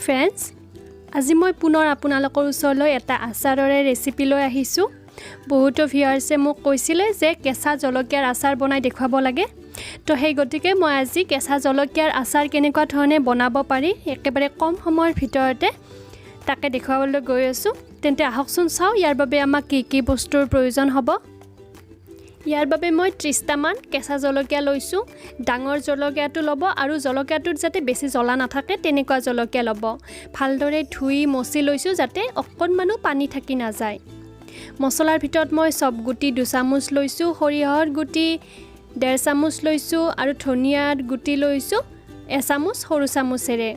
Friends, আজি মই পুনৰ আপোনালোকৰ ওচৰলৈ এটা আচাৰৰে ৰেচিপি লৈ আহিছোঁ। বহুতো ভিউৱাৰ্ছে মোক কৈছিলে যে কেঁচা জলকীয়াৰ আচাৰ বনাই দেখুৱাব লাগে। তো সেই গতিকে মই আজি কেঁচা জলকীয়াৰ আচাৰ কেনেকুৱা ধৰণে বনাব পাৰি একেবাৰে কম সময়ৰ ভিতৰতে তাকে দেখুৱাবলৈ গৈ আছোঁ। তেন্তে আহকচোন চাওঁ ইয়াৰ বাবে আমাক কি বস্তুৰ প্ৰয়োজন হ'ব। ইয়াৰ বাবে মই 30টামান কেঁচা জলকীয়া লৈছোঁ। ডাঙৰ জলকীয়াটো ল'ব আৰু জলকীয়াটোত যাতে বেছি জ্বলা নাথাকে তেনেকুৱা জলকীয়া ল'ব। ভালদৰে ধুই মচি লৈছোঁ যাতে অকণমানো পানী থাকি নাযায়। মছলাৰ ভিতৰত মই চব গুটি 2 চামুচ লৈছোঁ, সৰিয়হৰ গুটি 1.5 চামুচ লৈছোঁ আৰু ধনিয়াৰ গুটি লৈছোঁ 1 চামুচ সৰু চামুচেৰে।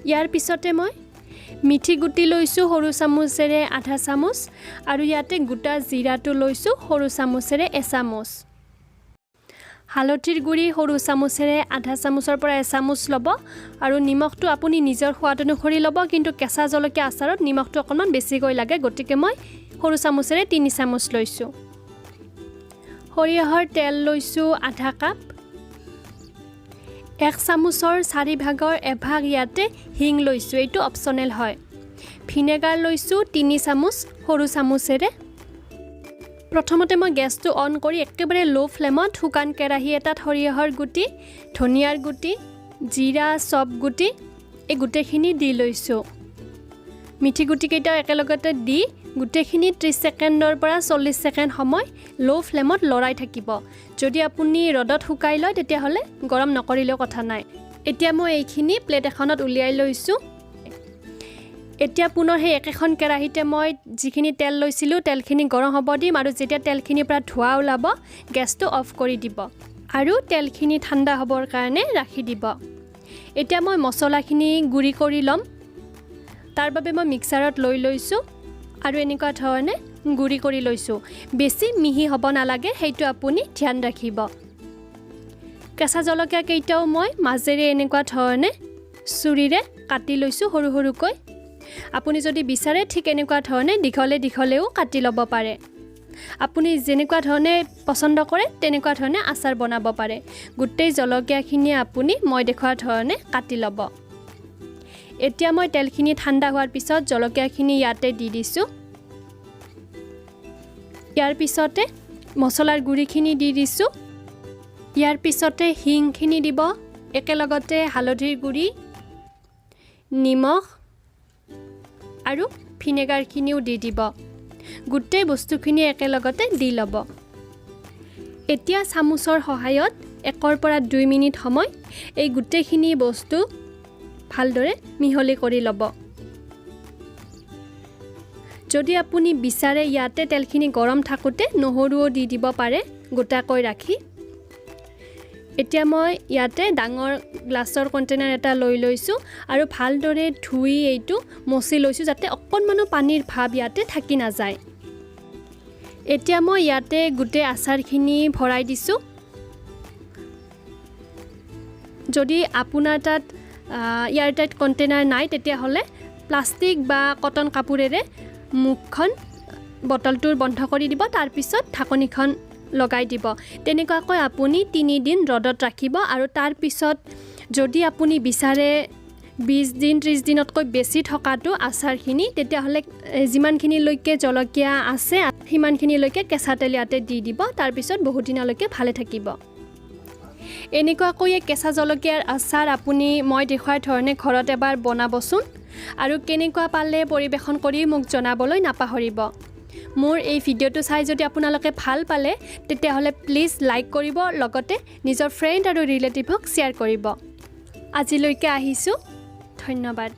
ইয়াৰ পিছতে মই মিঠি গুটি লৈছোঁ সৰু চামুচেৰে 1/2 চামুচ আৰু ইয়াতে গোটা জিৰাটো লৈছোঁ সৰু চামুচেৰে 1 চামুচ। হালধিৰ গুড়ি সৰু চামুচেৰে 1/2 চামুচৰ পৰা 1 চামুচ ল'ব আৰু নিমখটো আপুনি নিজৰ সোৱাদ অনুসৰি ল'ব, কিন্তু কেঁচা জলকীয়া আচাৰত নিমখটো অকণমান বেছিকৈ লাগে, গতিকে মই সৰু চামুচেৰে 3 চামুচ লৈছোঁ। সৰিয়হৰ তেল লৈছোঁ 1/2 কাপ। 1 চামুচৰ 4 ভাগৰ 1 ভাগ ইয়াতে হিং লৈছোঁ, এইটো অপশ্যনেল হয়। ভিনেগাৰ লৈছোঁ 3 চামুচ সৰু চামুচেৰে। প্ৰথমতে মই গেছটো অন কৰি একেবাৰে ল' ফ্লেমত শুকান কেৰাহী এটাত সৰিয়হৰ গুটি, ধনিয়াৰ গুটি, জিৰা, চব গুটি এই গোটেইখিনি দি লৈছোঁ। মিঠি গুটিকেইটাও একেলগতে দি গোটেইখিনি 30 ছেকেণ্ডৰ পৰা 40 ছেকেণ্ড সময় ল' ফ্লেমত লৰাই থাকিব। যদি আপুনি ৰ'দত শুকাই লয় তেতিয়াহ'লে গৰম নকৰিলেও কথা নাই। এতিয়া মই এইখিনি প্লেট এখনত উলিয়াই লৈছোঁ। এতিয়া পুনৰ সেই একেখন কেৰাহীতে মই যিখিনি তেল লৈছিলোঁ তেলখিনি গৰম হ'ব দিম আৰু যেতিয়া তেলখিনিৰ পৰা ধোঁৱা ওলাব গেছটো অফ কৰি দিব আৰু তেলখিনি ঠাণ্ডা হ'বৰ কাৰণে ৰাখি দিব। এতিয়া মই মছলাখিনি গুড়ি কৰি ল'ম। তাৰ বাবে মই মিক্সাৰত লৈ লৈছোঁ আৰু এনেকুৱা ধৰণে গুড়ি কৰি লৈছোঁ। বেছি মিহি হ'ব নালাগে, সেইটো আপুনি ধ্যান ৰাখিব। কেঁচা জলকীয়া কেইটাও মই মাজেৰে এনেকুৱা ধৰণে চুৰিৰে কাটি লৈছোঁ সৰু সৰুকৈ। আপুনি যদি বিচাৰে ঠিক এনেকুৱা ধৰণে দীঘলেও কাটি ল'ব পাৰে। আপুনি যেনেকুৱা ধৰণে পচন্দ কৰে তেনেকুৱা ধৰণে আচাৰ বনাব পাৰে। গোটেই জলকীয়াখিনি আপুনি মই দেখুওৱা ধৰণে কাটি ল'ব। এতিয়া মই তেলখিনি ঠাণ্ডা হোৱাৰ পিছত জলকীয়াখিনি ইয়াতে দি দিছোঁ। ইয়াৰ পিছতে মছলাৰ গুড়িখিনি দি দিছোঁ। ইয়াৰ পিছতে হিংখিনি দিব, একেলগতে হালধিৰ গুড়ি, নিমখ আৰু ভিনেগাৰখিনিও দি দিব। গোটেই বস্তুখিনি একেলগতে দি ল'ব। এতিয়া চামুচৰ সহায়ত 1 পৰা 2 মিনিট সময় এই গোটেইখিনি বস্তু ভালদৰে মিহলি কৰি ল'ব। যদি আপুনি বিচাৰে ইয়াতে তেলখিনি গৰম থাকোঁতে নহৰুও দি দিব পাৰে গোটাকৈ ৰাখি। এতিয়া মই ইয়াতে ডাঙৰ গ্লাছৰ কণ্টেইনাৰ এটা লৈ লৈছোঁ আৰু ভালদৰে ধুই এইটো মচি লৈছোঁ যাতে অকণমানো পানীৰ ভাৱ ইয়াতে থাকি নাযায়। এতিয়া মই ইয়াতে গোটেই আচাৰখিনি ভৰাই দিছোঁ। যদি আপোনাৰ তাত এয়াৰটাইট কণ্টেইনাৰ নাই তেতিয়াহ'লে প্লাষ্টিক বা কটন কাপোৰেৰে মুখখন বটলটোৰ বন্ধ কৰি দিব, তাৰপিছত ঢাকনিখন লগাই দিব। তেনেকুৱাকৈ আপুনি 3 দিন ৰ'দত ৰাখিব আৰু তাৰপিছত যদি আপুনি বিচাৰে 20 দিন 30 দিনতকৈ বেছি থকাটো আচাৰখিনি, তেতিয়াহ'লে যিমানখিনিলৈকে জলকীয়া আছে সিমানখিনিলৈকে কেঁচা তেল ইয়াতে দি দিব, তাৰপিছত বহুত দিনলৈকে ভালে থাকিব। এনেকুৱাকৈ কেঁচা জলকীয়াৰ আচাৰ আপুনি মই দেখুওৱাৰ ধৰণে ঘৰত এবাৰ বনাবচোন আৰু কেনেকুৱা পালে পৰিৱেশন কৰি মোক জনাবলৈ নাপাহৰিব। মোৰ এই ভিডিঅ'টো চাই যদি আপোনালোকে ভাল পালে তেতিয়াহ'লে প্লিজ লাইক কৰিব, লগতে নিজৰ ফ্ৰেণ্ড আৰু ৰিলেটিভক শ্বেয়াৰ কৰিব। আজিলৈকে আহিছোঁ, ধন্যবাদ।